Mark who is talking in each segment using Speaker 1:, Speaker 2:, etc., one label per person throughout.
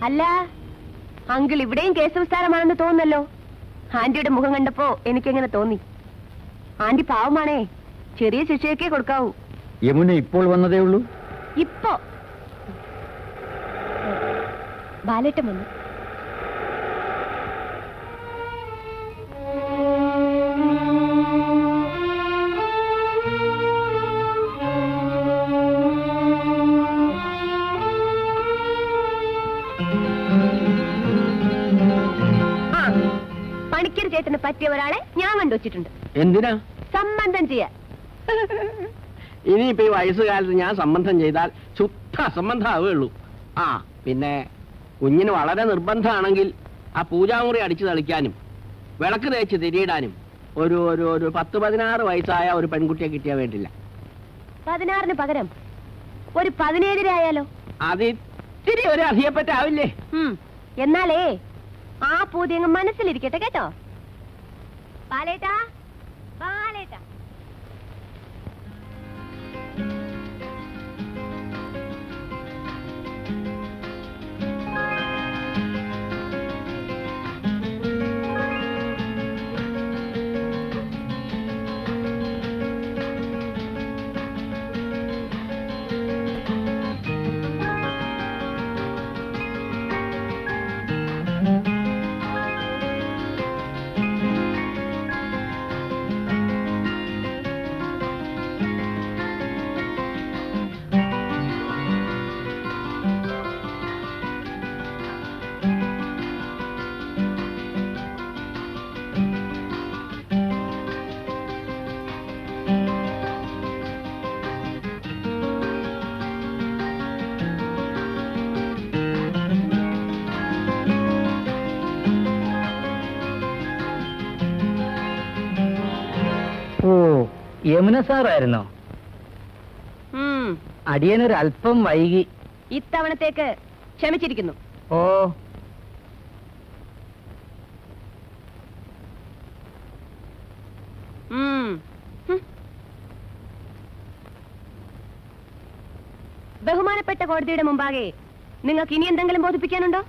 Speaker 1: അല്ല, അങ്കിൾ ഇവിടെയും കേസവിസ്താരമാണെന്ന് തോന്നുന്നല്ലോ. ആന്റിയുടെ മുഖം കണ്ടപ്പോ എനിക്കെങ്ങനെ തോന്നി? ആന്റി പാവമാണേ, ചെറിയ ശിക്ഷയൊക്കെ കൊടുക്കാവൂ.
Speaker 2: യമുന ഇപ്പോൾ വന്നതേ ഉള്ളൂ?
Speaker 1: ഇപ്പോ ബാലേട്ടൻ വന്നു. പണിക്കർ ചേട്ടന് പറ്റിയ ഒരാളെ ഞാൻ കണ്ടുവച്ചിട്ടുണ്ട്.
Speaker 3: എന്തിനാ?
Speaker 1: സംബന്ധം ചെയ്യാൻ.
Speaker 3: ഇനിയിപ്പോ ഈ വയസ്സുകാലത്ത് ഞാൻ സംബന്ധം ചെയ്താൽ ശുദ്ധ അസംബന്ധമാവുകയുള്ളൂ. ആ പിന്നെ കുഞ്ഞിന് വളരെ നിർബന്ധമാണെങ്കിൽ ആ പൂജാമുറി അടിച്ചു തളിക്കാനും വിളക്ക് തേച്ച് തിരിയിടാനും ഒരു ഒരു ഒരു 10-16 വയസ്സായ ഒരു പെൺകുട്ടിയെ കിട്ടിയാൽ വേണ്ടില്ല.
Speaker 1: 16 പകരം ഒരു 17 ആയാലോ?
Speaker 3: അത് ഇത്തിരി ഒരു അധികപ്പറ്റാവില്ലേ?
Speaker 1: എന്നാലേ ആ പൂതി അങ്ങ് മനസ്സിലിരിക്കട്ടെ കേട്ടോ. ബാലേട്ടാ, ബാലേട്ടാ.
Speaker 2: യമുന സാറായിരുന്നോ? അടിയനൊരു അല്പം വൈകി.
Speaker 1: ഇത്തവണത്തേക്ക് ക്ഷമിച്ചിരിക്കുന്നു.
Speaker 2: ഓ,
Speaker 1: ബഹുമാനപ്പെട്ട കോടതിയുടെ മുമ്പാകെ നിങ്ങൾക്ക് ഇനി എന്തെങ്കിലും ബോധിപ്പിക്കാനുണ്ടോ?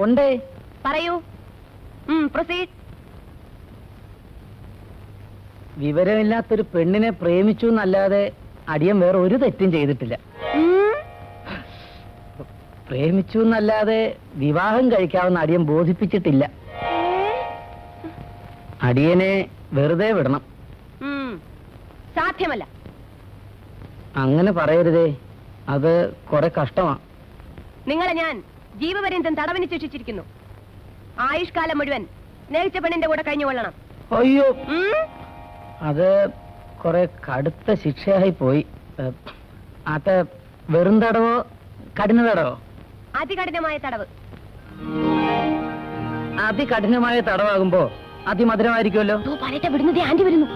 Speaker 2: ഉണ്ടേ.
Speaker 1: പറയൂ. പ്രൊസീഡ്.
Speaker 2: വിവരമില്ലാത്തൊരു പെണ്ണിനെ പ്രേമിച്ചു എന്നല്ലാതെ അടിയൻ വേറെ ഒരു തെറ്റും ചെയ്തിട്ടില്ല. പ്രേമിച്ചു എന്നല്ലാതെ വിവാഹം കഴിക്കാവുന്ന അടിയൻ ബോധിപ്പിച്ചിട്ടില്ല. അടിയനെ വെറുതെ വിടണം.
Speaker 1: സാധ്യമല്ല.
Speaker 2: അങ്ങനെ പറയരുതേ, അത് കുറെ കഷ്ടമാ.
Speaker 1: നിങ്ങളെ ഞാൻ ജീവപര്യന്തം തടവിന് ശിക്ഷിച്ചിരിക്കുന്നു. ആയുഷ്കാലം മുഴുവൻ സ്നേഹിച്ച പെണ്ണിന്റെ കൂടെ കഴിഞ്ഞുകൊള്ളണം.
Speaker 2: അയ്യോ, അത് കുറെ കടുത്ത ശിക്ഷയായി പോയി. അത് വെറും തടവോ കഠിന തടവോ?
Speaker 1: അതികഠിനമായ തടവ്.
Speaker 2: അതികഠിനമായ തടവാകുമ്പോ അതിമധുരമായിരിക്കുമല്ലോ.
Speaker 1: വിടുന്നത് ആന്റി വരുന്നു.